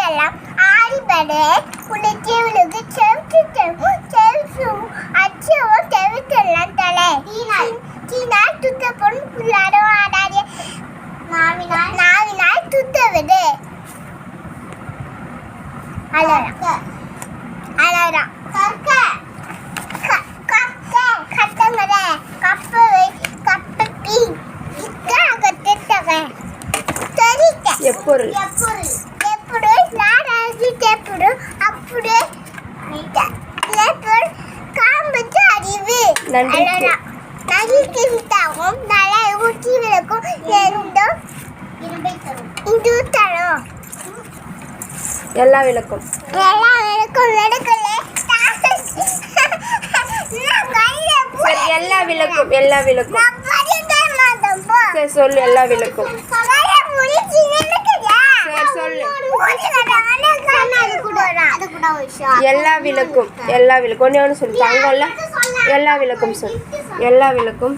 செல்லாம் ஆடிபடு உனக்கு செவ்வும் அச்சவும் செவிச்செல்லாம் தலை சீனா துத்த பொண்ணு புள்ளாடும் ஆடாதே நாவினால் துத்த விடு அலறான் கட்டங்கட கப்பவை கப்பி கட்டத்தவன் எப்பொருள் ఎప్పుడు నారాజు చెప్పుడు అప్పుడు காம்புச்சு அறிவு நகிக்கிட்டாவும் நல்ல ஊற்றி விளக்கும் எந்தோ இது தரும் எல்லா விளக்கும் விளக்கல சரி எல்லா விளக்கும் சரி சொல்லு எல்லா விளக்கும் சொல்லு எல்லா விளக்கும் ஒன்று சொல்லு தங்கம்ல எல்லா விளக்கும் சொல்லு எல்லா விளக்கும்